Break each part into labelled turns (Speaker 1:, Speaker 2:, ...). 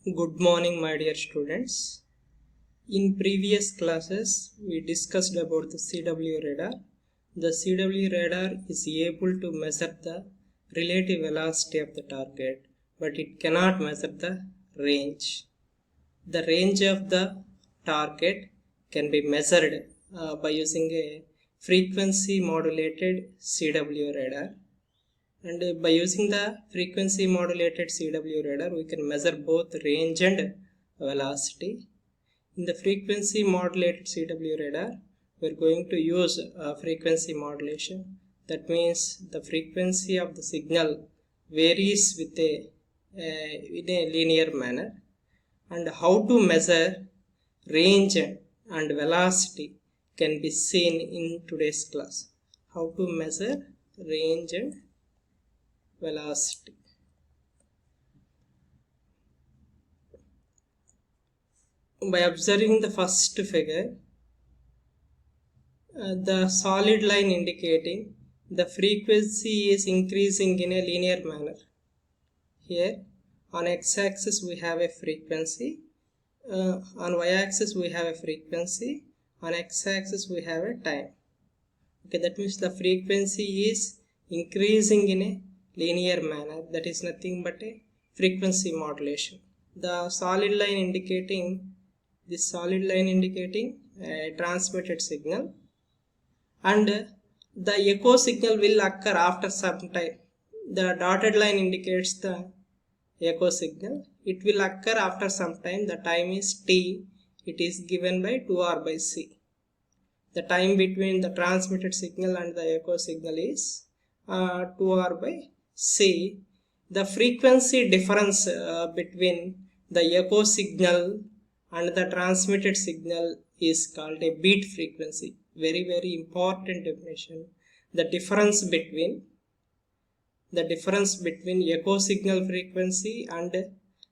Speaker 1: Good morning, my dear students. In previous classes, we discussed about the CW radar. The CW radar is able to measure the relative velocity of the target, but it cannot measure the range. The range of the target can be measured by using a frequency modulated CW radar. And by using the frequency modulated CW radar, we can measure both range and velocity. In the frequency modulated CW radar, we are going to use frequency modulation. That means the frequency of the signal varies with in a linear manner. And how to measure range and velocity can be seen in today's class. How to measure range and velocity. By observing the first figure, the solid line indicating the frequency is increasing in a linear manner. Here on x-axis we have a frequency, on y-axis we have a frequency, on x-axis we have a time. Okay, that means the frequency is increasing in a linear manner. That is nothing but a frequency modulation. The solid line indicating a transmitted signal, and the echo signal will occur after some time. The dotted line indicates the echo signal. It will occur after some time. The time is t. It is given by 2r by c. The time between the transmitted signal and the echo signal is 2r by c. The frequency difference between the echo signal and the transmitted signal is called a beat frequency. Very, very important definition. The difference between echo signal frequency and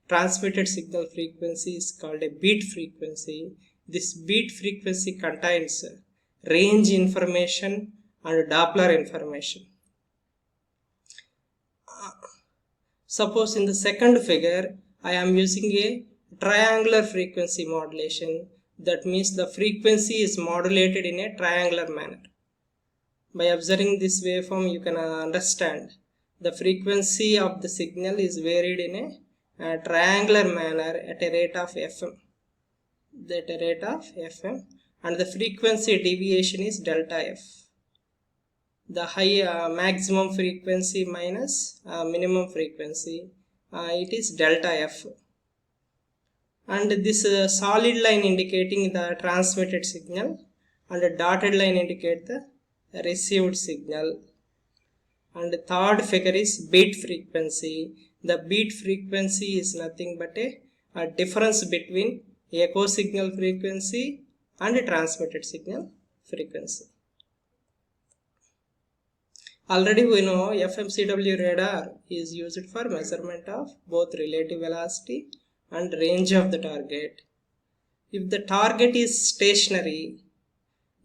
Speaker 1: transmitted signal frequency is called a beat frequency. This beat frequency contains range information and Doppler information. Suppose in the second figure, I am using a triangular frequency modulation. That means the frequency is modulated in a triangular manner. By observing this waveform, you can understand the frequency of the signal is varied in a triangular manner at a rate of fm. And the frequency deviation is delta f. The high maximum frequency minus minimum frequency, it is delta f. And this solid line indicating the transmitted signal, and a dotted line indicate the received signal. And the third figure is beat frequency. The beat frequency is nothing but a difference between echo signal frequency and transmitted signal frequency. Already we know FMCW radar is used for measurement of both relative velocity and range of the target. If the target is stationary,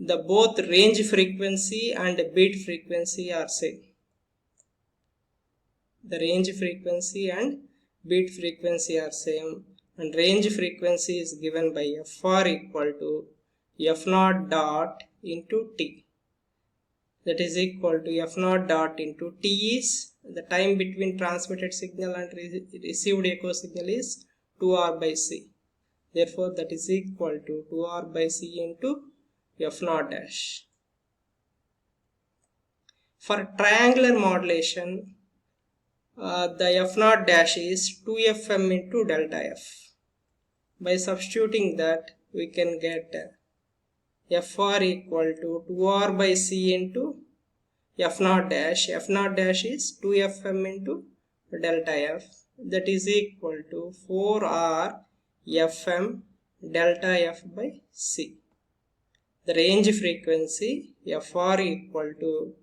Speaker 1: the both range frequency and beat frequency are same. The range frequency and beat frequency are same, and range frequency is given by Fr equal to F0 dot into T. That is equal to F0 dot into T is the time between transmitted signal and received echo signal is 2r by c. Therefore, that is equal to 2r by c into F0 dash. For triangular modulation, the F0 dash is 2fm into delta f. By substituting that, we can get Fr equal to 2r by c into F0 dash. F0 dash is 2fm into delta f. That is equal to 4r fm delta f by c. The range frequency Fr equal to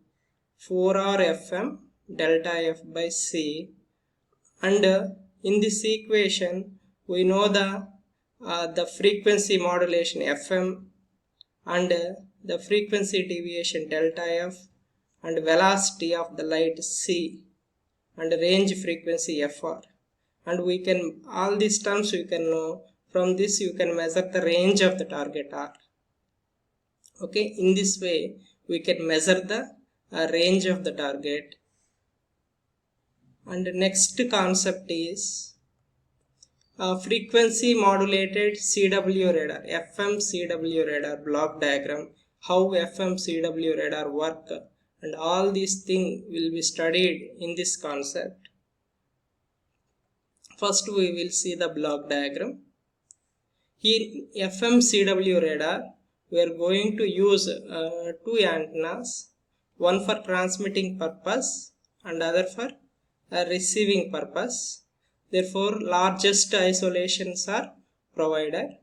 Speaker 1: 4r fm delta f by c, and in this equation we know the frequency modulation fm and the frequency deviation delta f and velocity of the light c and range frequency Fr. and we can, all these terms you can know. From this you can measure the range of the target R. Okay, in this way we can measure the range of the target. And the next concept is frequency modulated CW radar, FM CW radar block diagram, how FM CW radar work, and all these things will be studied in this concept. First we will see the block diagram. Here FM CW radar, we are going to use two antennas, one for transmitting purpose and other for receiving purpose. Therefore largest isolations are provided,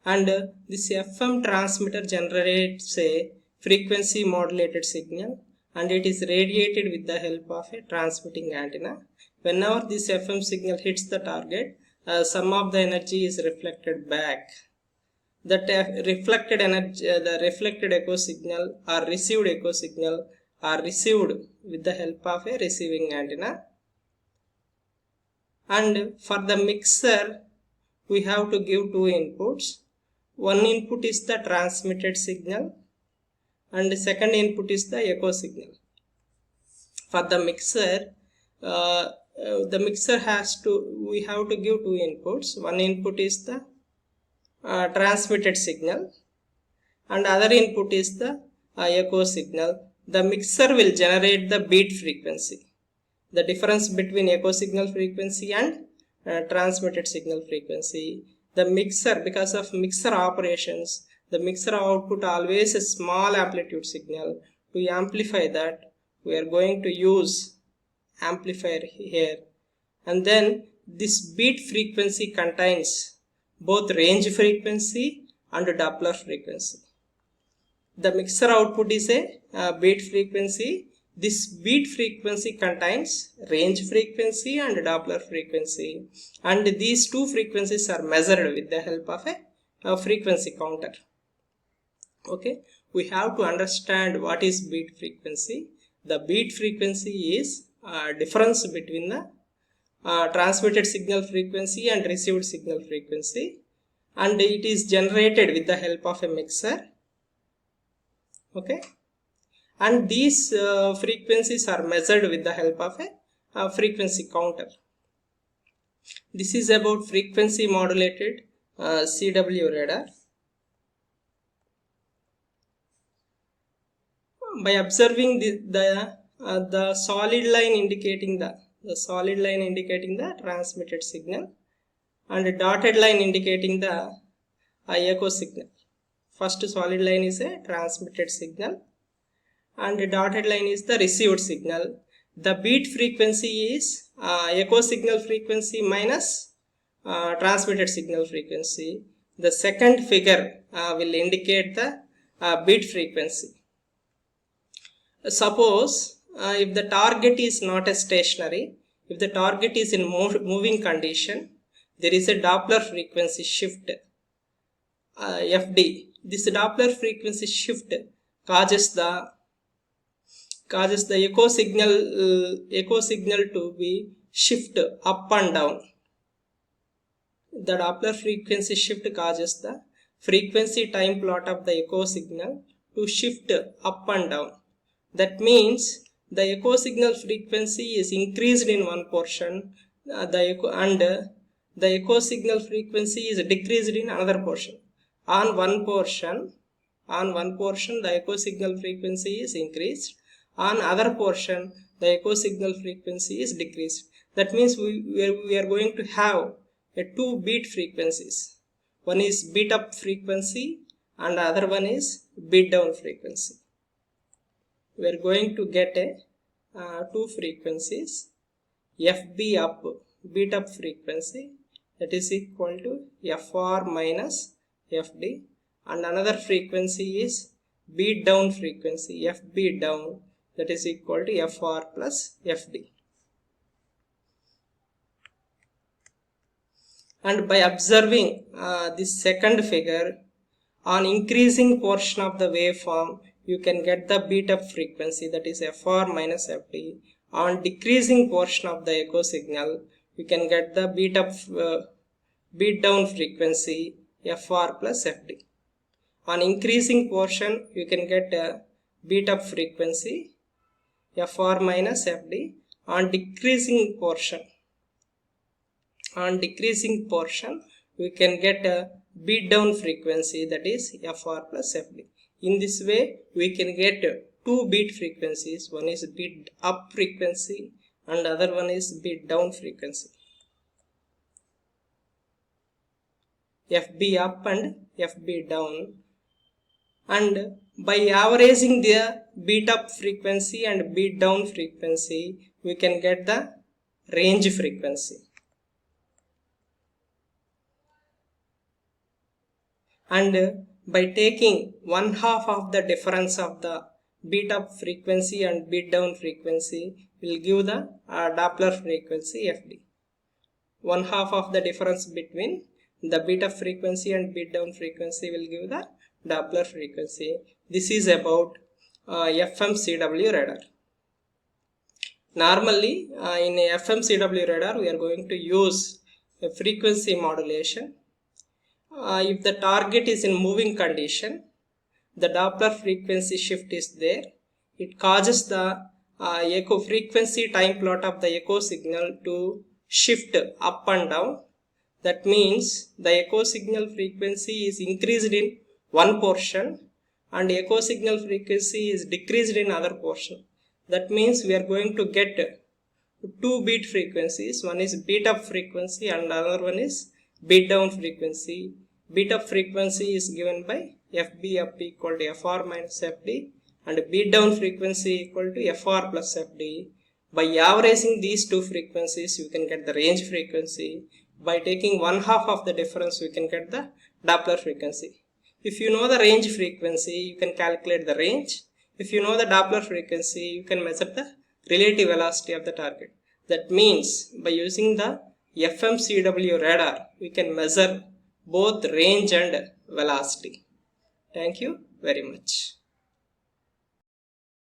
Speaker 1: and this FM transmitter generates a frequency modulated signal, and it is radiated with the help of a transmitting antenna. Whenever this FM signal hits the target, some of the energy is reflected back. That reflected energy, the reflected echo signal or received echo signal are received with the help of a receiving antenna. And for the mixer we have to give two inputs. One input is the transmitted signal and the second input is the echo signal. For the mixer, we have to give two inputs. One input is the transmitted signal and other input is the echo signal. The mixer will generate the beat frequency, the difference between echo signal frequency and transmitted signal frequency. The mixer, because of mixer operations, the mixer output always a small amplitude signal. To amplify that, we are going to use amplifier here, and then this beat frequency contains both range frequency and Doppler frequency. The mixer output is a beat frequency. This beat frequency contains range frequency and Doppler frequency, and these two frequencies are measured with the help of a frequency counter. Okay, we have to understand what is beat frequency. The beat frequency is difference between the transmitted signal frequency and received signal frequency, and it is generated with the help of a mixer. Okay, and these frequencies are measured with the help of a frequency counter. This is about frequency modulated CW radar. By observing the solid line indicating the transmitted signal and a dotted line indicating the echo signal. First solid line is a transmitted signal and the dotted line is the received signal. The beat frequency is echo signal frequency minus transmitted signal frequency. The second figure will indicate the beat frequency. Suppose if the target is not a stationary, if the target is in moving condition, there is a Doppler frequency shift FD. This Doppler frequency shift causes the echo signal to be shift up and down. The Doppler frequency shift causes the frequency time plot of the echo signal to shift up and down. That means the echo signal frequency is increased in one portion, the echo signal frequency is decreased in another portion. On one portion the echo signal frequency is increased. On other portion the echo signal frequency is decreased. That means we are going to have two beat frequencies. One is beat up frequency and the other one is beat down frequency. We are going to get two frequencies. FB up, beat up frequency, that is equal to FR minus FD, and another frequency is beat down frequency, FB down, that is equal to FR plus FD. And by observing this second figure, on increasing portion of the waveform you can get the beat up frequency, that is FR minus FD. On decreasing portion of the echo signal we can get the beat down frequency Fr plus Fd. On increasing portion, you can get a beat up frequency Fr minus Fd. On decreasing portion, we can get a beat down frequency, that is Fr plus Fd. In this way, we can get two beat frequencies. One is beat up frequency and other one is beat down frequency. Fb up and Fb down. And by averaging the beat up frequency and beat down frequency, we can get the range frequency. And by taking 1/2 of the difference of the beat up frequency and beat down frequency will give the Doppler frequency Fd. 1/2 of the difference between the beat up frequency and beat down frequency will give the Doppler frequency. This is about FMCW radar. Normally in FMCW radar we are going to use a frequency modulation. If the target is in moving condition, the Doppler frequency shift is there. It causes the echo frequency time plot of the echo signal to shift up and down. That means the echo signal frequency is increased in one portion and echo signal frequency is decreased in other portion. That means we are going to get two beat frequencies. One is beat up frequency and another one is beat down frequency. Beat up frequency is given by Fb up equal to Fr minus Fd and beat down frequency equal to Fr plus Fd. By averaging these two frequencies, you can get the range frequency. By taking 1/2 of the difference, we can get the Doppler frequency. If you know the range frequency, you can calculate the range. If you know the Doppler frequency, you can measure the relative velocity of the target. That means by using the FMCW radar, we can measure both range and velocity. Thank you very much.